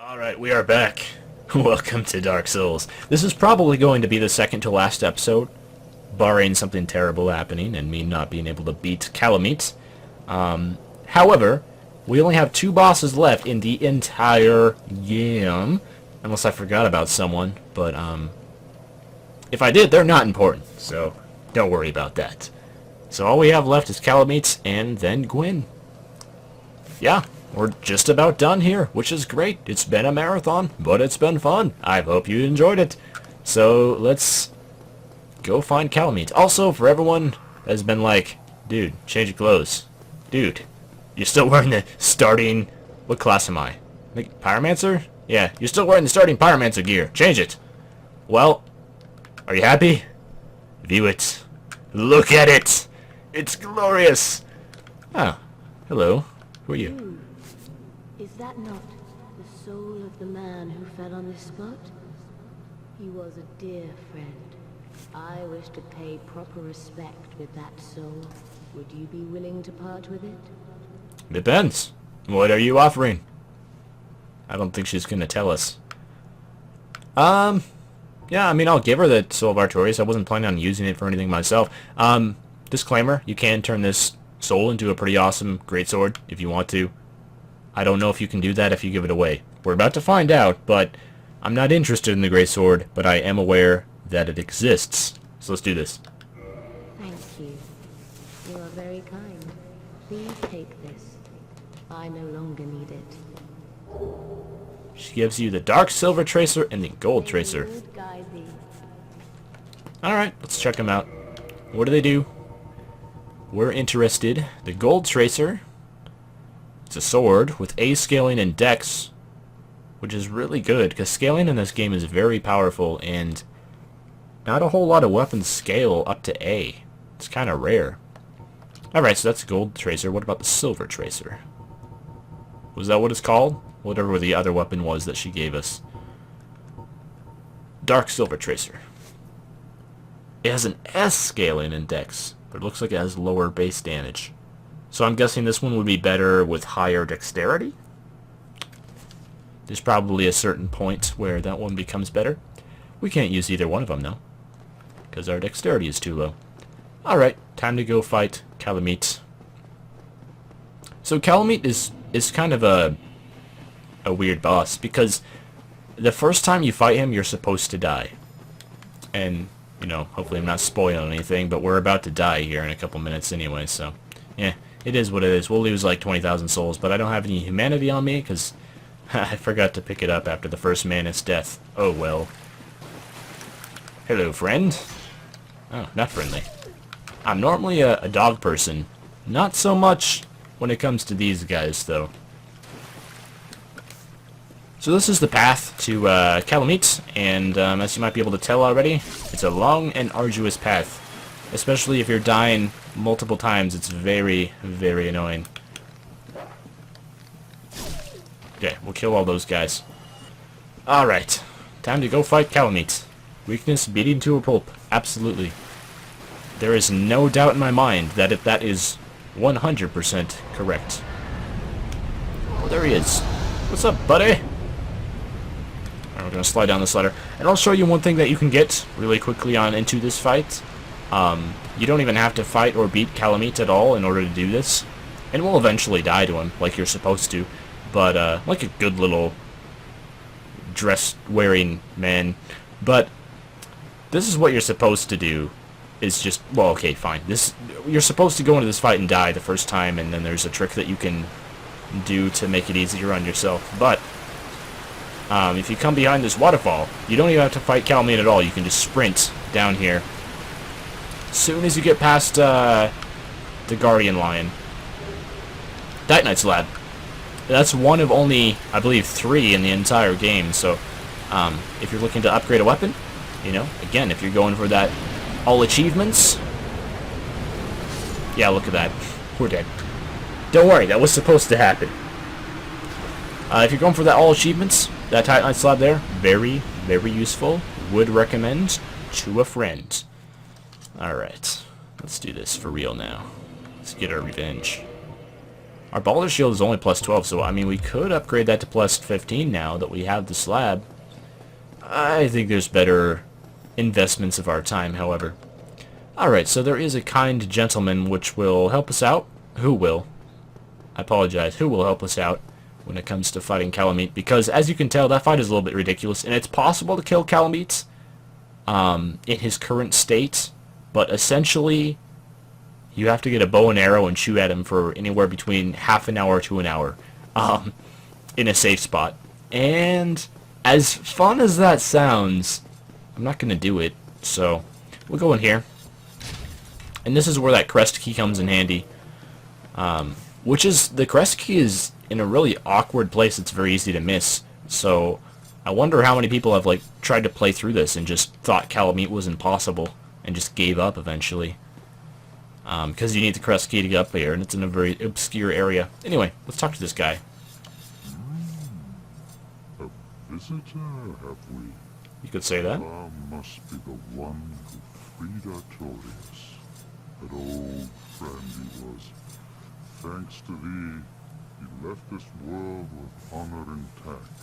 Alright, we are back. Welcome to Dark Souls. This is probably going to be the second to last episode, barring something terrible happening and me not being able to beat Calamite. However, we only have 2 bosses left in the entire game, unless I forgot about someone, but if I did, they're not important, so don't worry about that. So all we have left is Calamite and then Gwyn. Yeah. We're just about done here, which is great. It's been a marathon, but it's been fun. I hope you enjoyed it. So let's go find Calamite. Also, for everyone that's been like, dude, change your clothes. Dude, you're still wearing the starting... What class am I? Like, Pyromancer? Yeah, you're still wearing the starting Pyromancer gear. Change it. Well, are you happy? View it. Look at it. It's glorious. Oh, hello. Who are you? Is that not the soul of the man who fell on this spot? He was a dear friend. I wish to pay proper respect with that soul. Would you be willing to part with it? Depends. What are you offering? I don't think she's gonna tell us. Yeah, I mean, I'll give her the Soul of Artorias. I wasn't planning on using it for anything myself. Disclaimer, you can turn this soul into a pretty awesome greatsword if you want to. I don't know if you can do that if you give it away. We're about to find out, but I'm not interested in the greatsword, but I am aware that it exists. So let's do this. Thank you. You are very kind. Please take this. I no longer need it. She gives you the Dark Silver Tracer and the Gold Tracer. Alright, let's check them out. What do they do? We're interested. The Gold Tracer. It's a sword with A scaling and dex, which is really good, because scaling in this game is very powerful, and not a whole lot of weapons scale up to A. It's kind of rare. Alright, so that's Gold Tracer. What about the Silver Tracer? Was that what it's called? Whatever the other weapon was that she gave us. Dark Silver Tracer. It has an S scaling and dex, but it looks like it has lower base damage. So I'm guessing this one would be better with higher dexterity? There's probably a certain point where that one becomes better. We can't use either one of them, though, because our dexterity is too low. Alright, time to go fight Calamite. So Calamite is kind of a weird boss, because the first time you fight him, you're supposed to die. And, you know, hopefully I'm not spoiling anything, but we're about to die here in a couple minutes anyway, so, yeah. It is what it is. We'll lose like 20,000 souls, but I don't have any humanity on me because I forgot to pick it up after the first Manus death. Oh well. Hello, friend. Oh, not friendly. I'm normally a dog person. Not so much when it comes to these guys, though. So this is the path to Calamite, and as you might be able to tell already, it's a long and arduous path. Especially if you're dying multiple times, it's very, very annoying. Okay, we'll kill all those guys. Alright, time to go fight Calamite. Weakness beating to a pulp. Absolutely. There is no doubt in my mind that that is 100% correct. Oh, there he is. What's up, buddy? Alright, we're going to slide down this ladder. And I'll show you one thing that you can get really quickly on into this fight. You don't even have to fight or beat Calamite at all in order to do this. And we'll eventually die to him, like you're supposed to. But, like a good little dress-wearing man. But, this is what you're supposed to do. Is just, well, okay, fine. You're supposed to go into this fight and die the first time, and then there's a trick that you can do to make it easier on yourself. But, if you come behind this waterfall, you don't even have to fight Calamite at all. You can just sprint down here. Soon as you get past the Guardian Lion. Titanite Slab. That's one of only, I believe, 3 in the entire game, so if you're looking to upgrade a weapon, you know, again, if you're going for that all achievements, yeah, look at that. We're dead. Don't worry, that was supposed to happen. If you're going for that all achievements, that Titanite Slab there, very, very useful. Would recommend to a friend. Alright, let's do this for real now. Let's get our revenge. Our Balder Shield is only plus 12, so I mean we could upgrade that to plus 15 now that we have the slab. I think there's better investments of our time, however. Alright, so there is a kind gentleman which will help us out. Who will? I apologize. Who will help us out when it comes to fighting Calamite? Because as you can tell, that fight is a little bit ridiculous, and it's possible to kill Calamite in his current state, but essentially you have to get a bow and arrow and shoot at him for anywhere between half an hour to an hour in a safe spot. And as fun as that sounds, I'm not going to do it, so we'll go in here. And this is where that crest key comes in handy. Which is, the crest key is in a really awkward place. It's very easy to miss. So I wonder how many people have like tried to play through this and just thought Calamite was impossible and just gave up eventually. Because you need the crest key to get up here, and it's in a very obscure area. Anyway, let's talk to this guy. A visitor, have we? You could say that. Thou must be the one who freed Artorias. That old friend he was. Thanks to thee, he left this world with honor intact.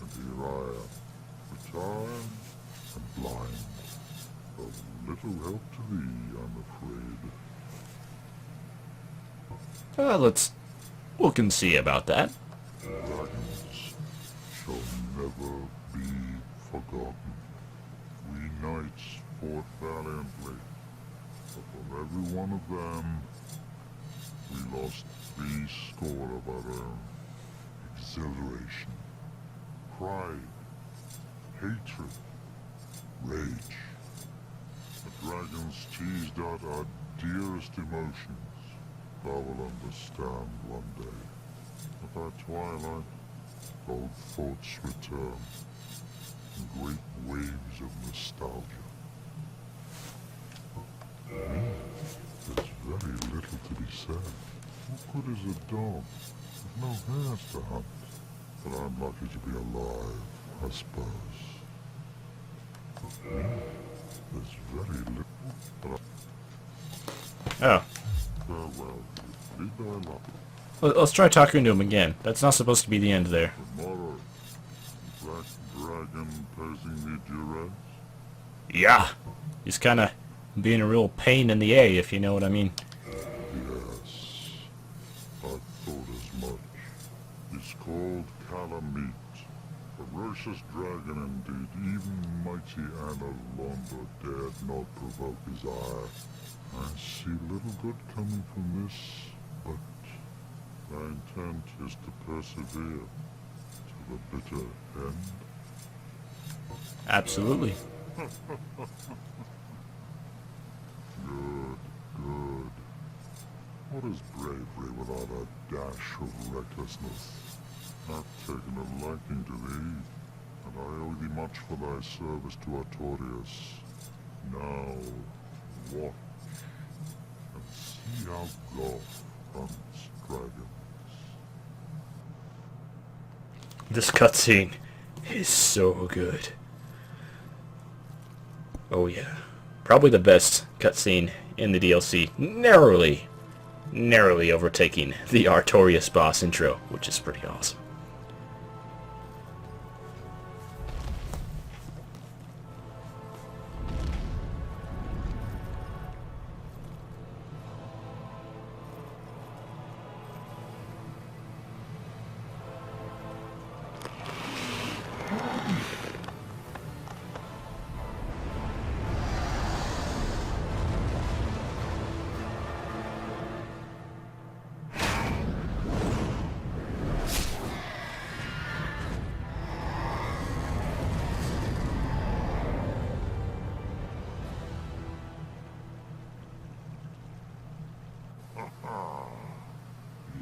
And here I am, retired and blind. Of little help to thee, I'm afraid. Let's look and see about that. Dragons shall never be forgotten. We knights fought valiantly, but for every one of them, we lost 80 of our own. Exhilaration, pride, hatred, rage. The dragons teased out our dearest emotions. Thou will understand one day. At our twilight, old thoughts return, in great waves of nostalgia. There's very little to be said. What good is a dog with no hares to hunt? But I'm lucky to be alive, I suppose. There's very little. But Oh. farewell. Lead thy luck. Let's try talking to him again. That's not supposed to be the end there. Tomorrow, black dragon posing me duress. Yeah. He's kind of being a real pain in the A, if you know what I mean. Yes, I thought as much. It's called Calamite. Ferocious dragon indeed. Even mighty Anna Londa dared not provoke his ire. I see little good coming from this, but my intent is to persevere to the bitter end. Absolutely. Good, good. What is bravery without a dash of recklessness? I've taken a liking to thee, and I owe thee much for thy service to Artorias. Now, watch, and see how Golf hunts dragons. This cutscene is so good. Oh yeah. Probably the best cutscene in the DLC. Narrowly overtaking the Artorias boss intro, which is pretty awesome.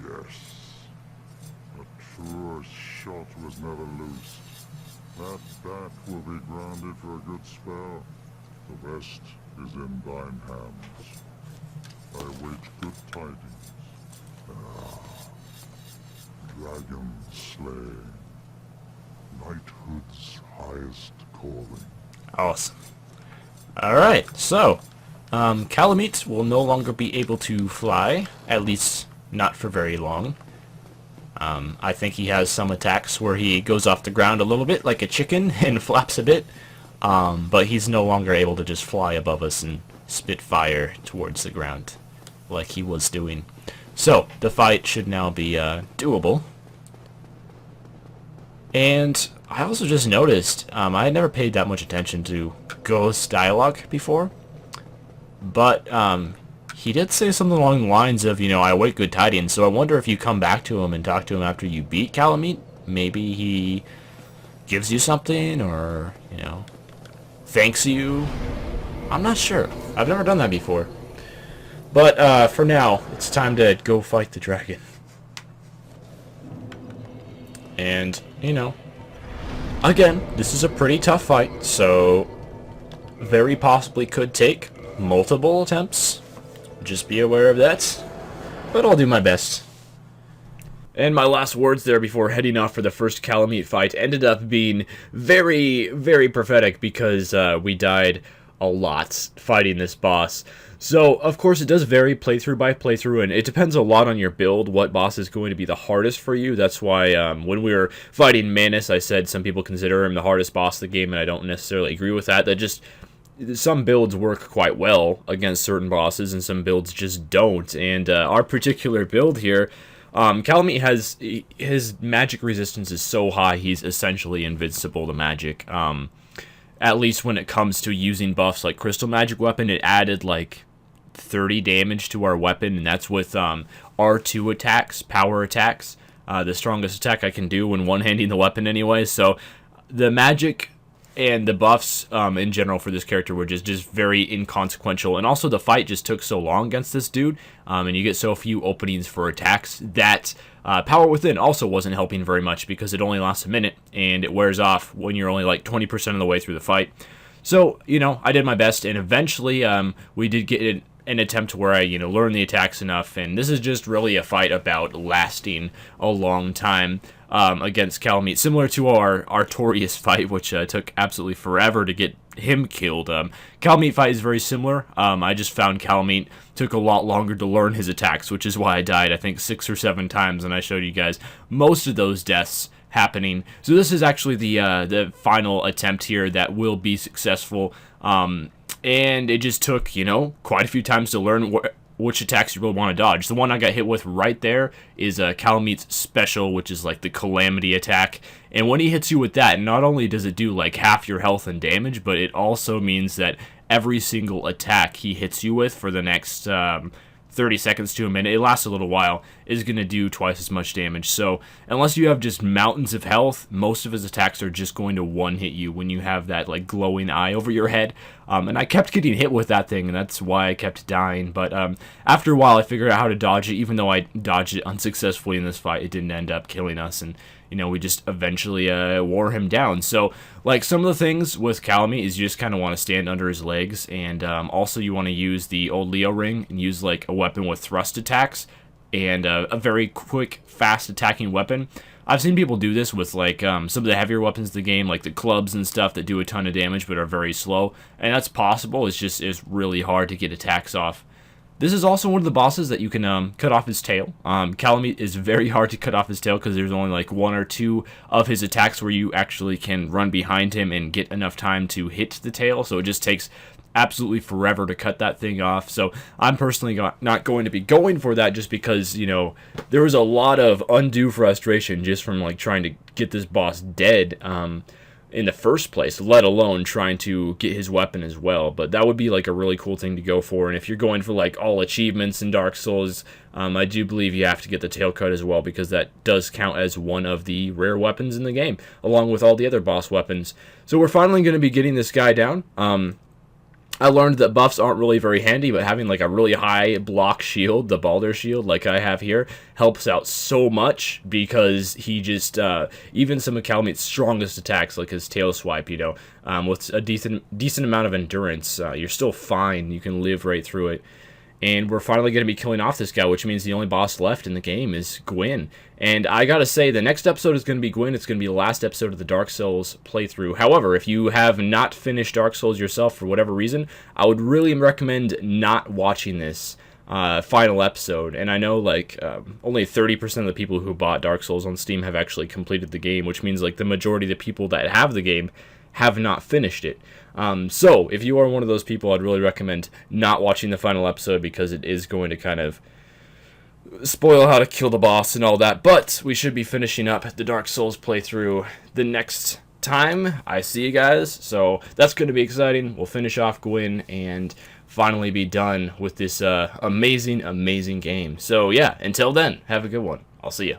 Yes. A truer shot was never loose. That bat will be grounded for a good spell. The rest is in thine hands. I await good tidings. Ah, dragon slaying. Knighthood's highest calling. Awesome. Alright, so, Calamite will no longer be able to fly, at least not for very long. I think he has some attacks where he goes off the ground a little bit like a chicken and flaps a bit, but he's no longer able to just fly above us and spit fire towards the ground like he was doing. So, the fight should now be doable. And I also just noticed, I had never paid that much attention to Ghost's dialogue before, but he did say something along the lines of, I await good tidings, so I wonder if you come back to him and talk to him after you beat Calamite, maybe he gives you something, or, thanks you. I'm not sure. I've never done that before. But for now, it's time to go fight the dragon. And, again, this is a pretty tough fight, so very possibly could take multiple attempts. Just be aware of that. But I'll do my best. And my last words there before heading off for the first Calamite fight ended up being very, very prophetic, because we died a lot fighting this boss. So, of course, it does vary playthrough by playthrough, and it depends a lot on your build, what boss is going to be the hardest for you. That's why when we were fighting Manus, I said some people consider him the hardest boss of the game, and I don't necessarily agree with that. That just, some builds work quite well against certain bosses, and some builds just don't. And our particular build here, Calamite has, his magic resistance is so high, he's essentially invincible to magic. At least when it comes to using buffs like Crystal Magic Weapon, it added like 30 damage to our weapon, and that's with R2 attacks, power attacks, the strongest attack I can do when one-handing the weapon anyway. So the magic and the buffs in general for this character were just very inconsequential, and also the fight just took so long against this dude, and you get so few openings for attacks that Power Within also wasn't helping very much, because it only lasts a minute and it wears off when you're only like 20% of the way through the fight. So, I did my best, and eventually we did get an attempt where I, learned the attacks enough, and this is just really a fight about lasting a long time against Calamite, similar to our Artorias fight, which took absolutely forever to get him killed. Calamite fight is very similar. I just found Calamite took a lot longer to learn his attacks, which is why I died, I think, 6 or 7 times, and I showed you guys most of those deaths happening. So this is actually the final attempt here that will be successful. And it just took, quite a few times to learn which attacks you really want to dodge. The one I got hit with right there is Calamite's special, which is like the Calamity attack. And when he hits you with that, not only does it do like half your health and damage, but it also means that every single attack he hits you with for the next 30 seconds to a minute, it lasts a little while, is going to do twice as much damage. So unless you have just mountains of health, most of his attacks are just going to one-hit you when you have that like glowing eye over your head. And I kept getting hit with that thing, and that's why I kept dying. But after a while, I figured out how to dodge it. Even though I dodged it unsuccessfully in this fight, it didn't end up killing us, and we just eventually wore him down. So, like, some of the things with Calamite is you just kind of want to stand under his legs, and also you want to use the old Leo ring and use, like, a weapon with thrust attacks and a very quick, fast attacking weapon. I've seen people do this with, like, some of the heavier weapons in the game, like the clubs and stuff that do a ton of damage but are very slow, and that's possible. It's really hard to get attacks off. This is also one of the bosses that you can cut off his tail. Calamite is very hard to cut off his tail, because there's only like 1 or 2 of his attacks where you actually can run behind him and get enough time to hit the tail, so it just takes absolutely forever to cut that thing off. So I'm personally not going to be going for that, just because, there was a lot of undue frustration just from like trying to get this boss dead in the first place, let alone trying to get his weapon as well. But that would be like a really cool thing to go for. And if you're going for like all achievements in Dark Souls, I do believe you have to get the tail cut as well, because that does count as one of the rare weapons in the game, along with all the other boss weapons. So we're finally going to be getting this guy down. I learned that buffs aren't really very handy, but having like a really high block shield, the Baldur shield like I have here, helps out so much, because he just, even some of Calamite's strongest attacks, like his tail swipe, with a decent amount of endurance, you're still fine. You can live right through it. And we're finally going to be killing off this guy, which means the only boss left in the game is Gwyn. And I gotta say, the next episode is going to be Gwyn. It's going to be the last episode of the Dark Souls playthrough. However, if you have not finished Dark Souls yourself for whatever reason, I would really recommend not watching this final episode, and I know like only 30% of the people who bought Dark Souls on Steam have actually completed the game, which means like the majority of the people that have the game have not finished it. So if you are one of those people, I'd really recommend not watching the final episode, because it is going to kind of spoil how to kill the boss and all that. But we should be finishing up the Dark Souls playthrough the next time I see you guys, so that's going to be exciting. We'll finish off Gwyn and finally be done with this amazing game. So yeah, until then, have a good one. I'll see you.